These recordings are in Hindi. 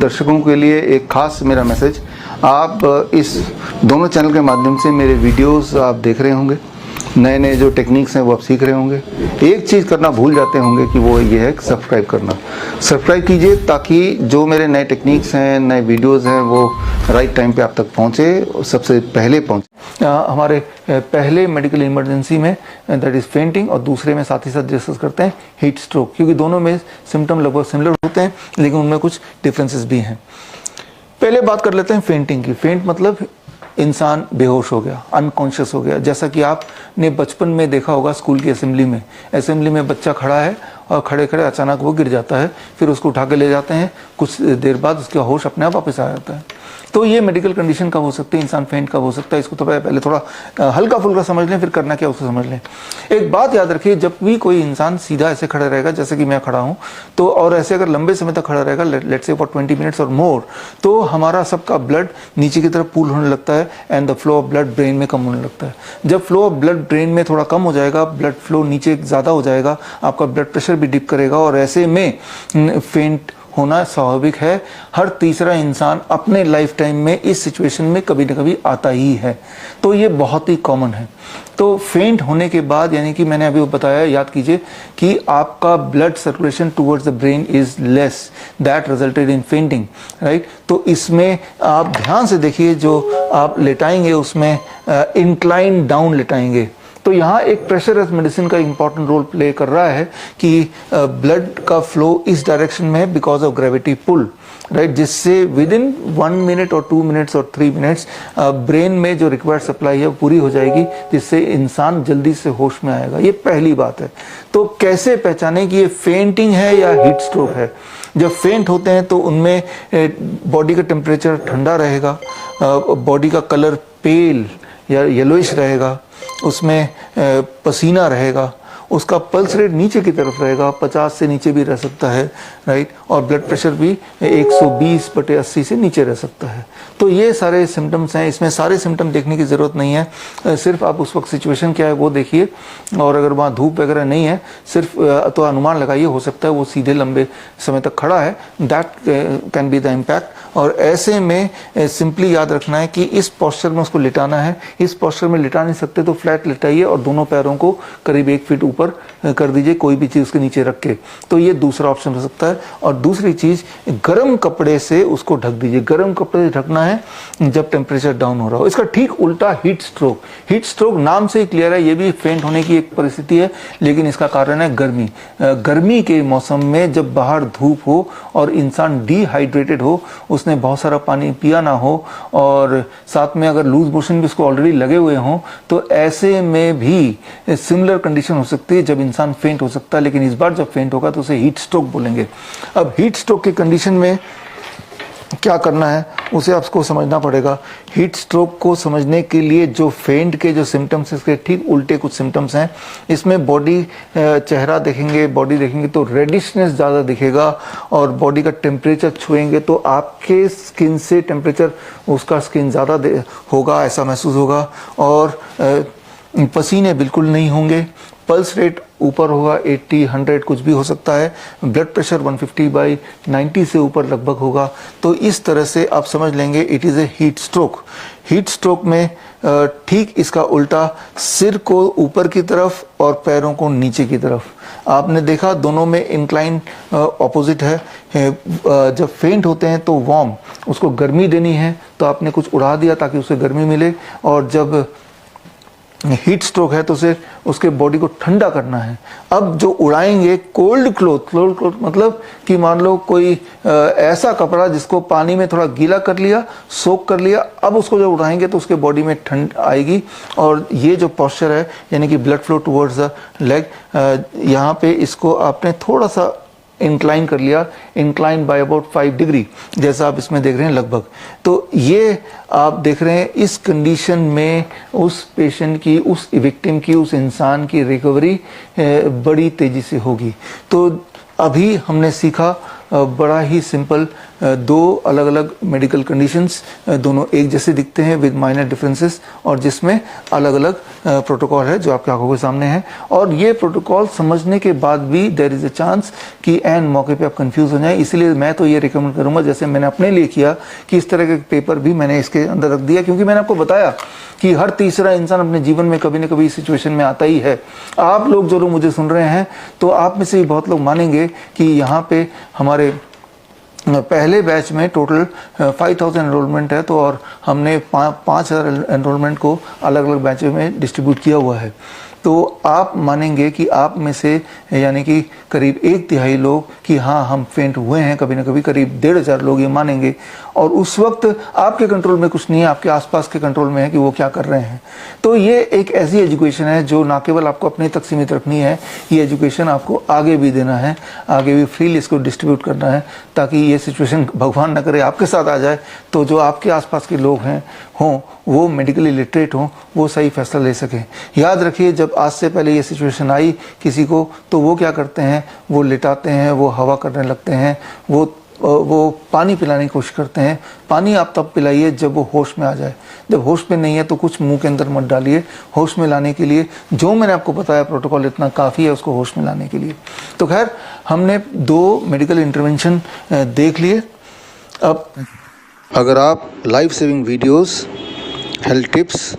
दर्शकों के लिए एक खास मेरा मैसेज, आप इस दोनों चैनल के माध्यम से मेरे वीडियोस आप देख रहे होंगे, नए नए जो टेक्निक्स हैं वो आप सीख रहे होंगे। एक चीज़ करना भूल जाते होंगे कि वो ये है सब्सक्राइब करना। सब्सक्राइब कीजिए ताकि जो मेरे नए टेक्निक्स हैं, नए वीडियोस हैं, वो राइट टाइम पे आप तक पहुँचे, सबसे पहले पहुँचे। हमारे पहले मेडिकल इमरजेंसी में दैट इज़ फेंटिंग, और दूसरे में साथ ही साथ डिस्कस करते हैं हीट स्ट्रोक, क्योंकि दोनों में सिम्टम लगभग सिमिलर होते हैं लेकिन उनमें कुछ डिफरेंसेस भी हैं। पहले बात कर लेते हैं फेंटिंग की। फेंट मतलब इंसान बेहोश हो गया, अनकॉन्शियस हो गया। जैसा कि आपने बचपन में देखा होगा स्कूल की असेंबली में बच्चा खड़ा है और खड़े खड़े अचानक वो गिर जाता है, फिर उसको उठा के ले जाते हैं, कुछ देर बाद उसका होश अपने आप वापस आ जाता है। तो ये मेडिकल कंडीशन कब हो सकती है, इंसान फेंट कब हो सकता है, इसको तो पहले थोड़ा हल्का फुल्का समझ लें, फिर करना क्या उसको समझ लें। एक बात याद रखिए, जब भी कोई इंसान सीधा ऐसे खड़ा रहेगा जैसे कि मैं खड़ा हूँ, तो और ऐसे अगर लंबे समय तक खड़ा रहेगा, लेट्स से फॉर 20 मिनट्स और मोर, तो हमारा सबका ब्लड नीचे की तरफ पूल होने लगता है and the flow of blood brain में कम होने लगता है। जब फ्लो ऑफ ब्लड ब्रेन में थोड़ा कम हो जाएगा, ब्लड फ्लो नीचे ज़्यादा हो जाएगा, आपका ब्लड प्रेशर भी डिप करेगा और ऐसे में फेंट होना स्वाभाविक है। हर तीसरा इंसान अपने लाइफ टाइम में इस सिचुएशन में कभी न कभी आता ही है, तो ये बहुत ही कॉमन है। तो फेंट होने के बाद, यानी कि मैंने अभी बताया, याद कीजिए कि आपका blood circulation towards the brain is less, that resulted in fainting, right. तो इसमें आप ध्यान से देखिए, जो आप लेटाएंगे उसमें इंक्लाइन डाउन लेटाएंगे, तो यहाँ एक प्रेशराइज मेडिसिन का इंपॉर्टेंट रोल प्ले कर रहा है कि ब्लड का फ्लो इस डायरेक्शन में है because of gravity pull, right, जिससे विद इन 1 मिनट और 2 मिनट्स और 3 मिनट्स ब्रेन में जो रिक्वायर्ड सप्लाई है वो पूरी हो जाएगी, जिससे इंसान जल्दी से होश में आएगा। ये पहली बात है। तो कैसे पहचानें कि ये फेंटिंग है या हीट स्ट्रोक है? जब फेंट होते हैं तो उनमें बॉडी का टेम्परेचर ठंडा रहेगा, बॉडी का कलर पेल या येलोइश रहेगा, उसमें पसीना रहेगा, उसका पल्स रेट नीचे की तरफ रहेगा, 50 से नीचे भी रह सकता है, राइट, और ब्लड प्रेशर भी 120/80 से नीचे रह सकता है। तो ये सारे सिम्टम्स हैं। इसमें सारे सिम्टम देखने की ज़रूरत नहीं है, सिर्फ आप उस वक्त सिचुएशन क्या है वो देखिए, और अगर वहाँ धूप वगैरह नहीं है, सिर्फ तो अनुमान लगाइए, हो सकता है वो सीधे लंबे समय तक खड़ा है, that can be the impact. और ऐसे में सिंपली याद रखना है कि इस पोस्चर में उसको लिटाना है। इस पोस्चर में लिटा नहीं सकते तो फ्लैट लिटाइए और दोनों पैरों को करीब 1 फीट ऊपर कर दीजिए, कोई भी चीज़ उसके नीचे रख के। तो ये दूसरा ऑप्शन हो सकता है। और दूसरी चीज़, गर्म कपड़े से उसको ढक दीजिए। गर्म कपड़े से ढकना है जब टेम्परेचर डाउन हो रहा हो। इसका ठीक उल्टा हीट स्ट्रोक। हीट स्ट्रोक नाम से ही क्लियर है, ये भी फेंट होने की एक परिस्थिति है, लेकिन इसका कारण है गर्मी। गर्मी के मौसम में जब बाहर धूप हो और इंसान डिहाइड्रेटेड हो, उसने बहुत सारा पानी पिया ना हो, और साथ में अगर लूज मोशन भी उसको ऑलरेडी लगे हुए हों, तो ऐसे में भी सिमिलर कंडीशन हो सकती है जब इंसान फेंट हो सकता है। लेकिन इस बार जब फेंट होगा तो उसे हीट स्ट्रोक बोलेंगे। अब हीट स्ट्रोक की कंडीशन में क्या करना है उसे आपको समझना पड़ेगा। हीट स्ट्रोक को समझने के लिए जो फेंट के जो सिम्टम्स, इसके ठीक उल्टे कुछ सिम्टम्स हैं। इसमें बॉडी, चेहरा देखेंगे, बॉडी देखेंगे तो रेडिशनेस ज़्यादा दिखेगा, और बॉडी का टेम्परेचर छुएंगे तो आपके स्किन से टेम्परेचर, उसका स्किन ज़्यादा होगा, ऐसा महसूस होगा। और पसीने बिल्कुल नहीं होंगे, पल्स रेट ऊपर होगा, 80, 100 कुछ भी हो सकता है, ब्लड प्रेशर 150/90 से ऊपर लगभग होगा। तो इस तरह से आप समझ लेंगे it is a heat stroke. Heat stroke में ठीक इसका उल्टा, सिर को ऊपर की तरफ और पैरों को नीचे की तरफ। आपने देखा दोनों में इंक्लाइन ऑपोजिट है। जब फेंट होते हैं तो वार्म, उसको गर्मी देनी है तो आपने कुछ उड़ा दिया ताकि उसे गर्मी मिले, और जब हीट स्ट्रोक है तो उसे, उसके बॉडी को ठंडा करना है। अब जो उड़ाएंगे कोल्ड क्लोथ मतलब कि मान लो कोई ऐसा कपड़ा जिसको पानी में थोड़ा गीला कर लिया, सोक कर लिया, अब उसको जब उड़ाएंगे तो उसके बॉडी में ठंड आएगी। और ये जो पोस्चर है, यानी कि blood flow towards the leg, यहाँ पे इसको आपने थोड़ा सा इंक्लाइन कर लिया, इंक्लाइन बाय अबाउट 5 डिग्री, जैसा आप इसमें देख रहे हैं लगभग। तो ये आप देख रहे हैं, इस कंडीशन में उस पेशेंट की, उस विक्टिम की, उस इंसान की रिकवरी बड़ी तेज़ी से होगी। तो अभी हमने सीखा बड़ा ही सिंपल दो अलग अलग मेडिकल कंडीशंस, दोनों एक जैसे दिखते हैं विद माइनर डिफरेंसेस, और जिसमें अलग अलग प्रोटोकॉल है जो आपकी आंखों के सामने है। और ये प्रोटोकॉल समझने के बाद भी देयर इज़ अ चांस कि एन मौके पे आप कंफ्यूज हो जाएं। इसलिए मैं तो ये रिकमेंड करूंगा, जैसे मैंने अपने लिए किया, कि इस तरह के पेपर भी मैंने इसके अंदर रख दिया, क्योंकि मैंने आपको बताया कि हर तीसरा इंसान अपने जीवन में कभी न कभी इस सिचुएशन में आता ही है। आप लोग जो लोग मुझे सुन रहे हैं, तो आप में से भी बहुत लोग मानेंगे कि यहाँ पे हमारे पहले बैच में टोटल 5000 एनरोलमेंट है, तो और हमने 5000 एनरोलमेंट को अलग अलग बैचों में डिस्ट्रीब्यूट किया हुआ है। तो आप मानेंगे कि आप में से यानी कि करीब 1/3 लोग कि हाँ हम फेंट हुए हैं कभी ना कभी, करीब 1500 लोग ये मानेंगे। और उस वक्त आपके कंट्रोल में कुछ नहीं है, आपके आसपास के कंट्रोल में है कि वो क्या कर रहे हैं। तो ये एक ऐसी एजुकेशन है जो ना केवल आपको अपने तक सीमित रखनी है, ये एजुकेशन आपको आगे भी देना है, आगे भी फ्रीली इसको डिस्ट्रीब्यूट करना है, ताकि ये सिचुएशन भगवान न करे आपके साथ आ जाए, तो जो आपके आसपास के लोग हैं हों वो मेडिकली लिटरेट हों, वो सही फैसला ले सकें। याद रखिए, जब आज से पहले ये सिचुएशन आई किसी को, तो वो क्या करते हैं, वो लिटाते हैं, वो हवा करने लगते हैं, वो पानी पिलाने की कोशिश करते हैं। पानी आप तब पिलाइए जब वो होश में आ जाए। जब होश में नहीं है तो कुछ मुंह के अंदर मत डालिए। होश में लाने के लिए जो मैंने आपको बताया प्रोटोकॉल इतना काफ़ी है उसको होश में लाने के लिए। तो खैर, हमने 2 मेडिकल इंटरवेंशन देख लिए। अब अगर आप life saving videos, health tips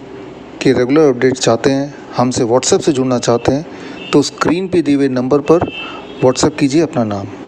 के रेगुलर अपडेट चाहते हैं, हमसे व्हाट्सएप से जुड़ना चाहते हैं, तो स्क्रीन पे दिए हुए नंबर पर व्हाट्सएप कीजिए अपना नाम।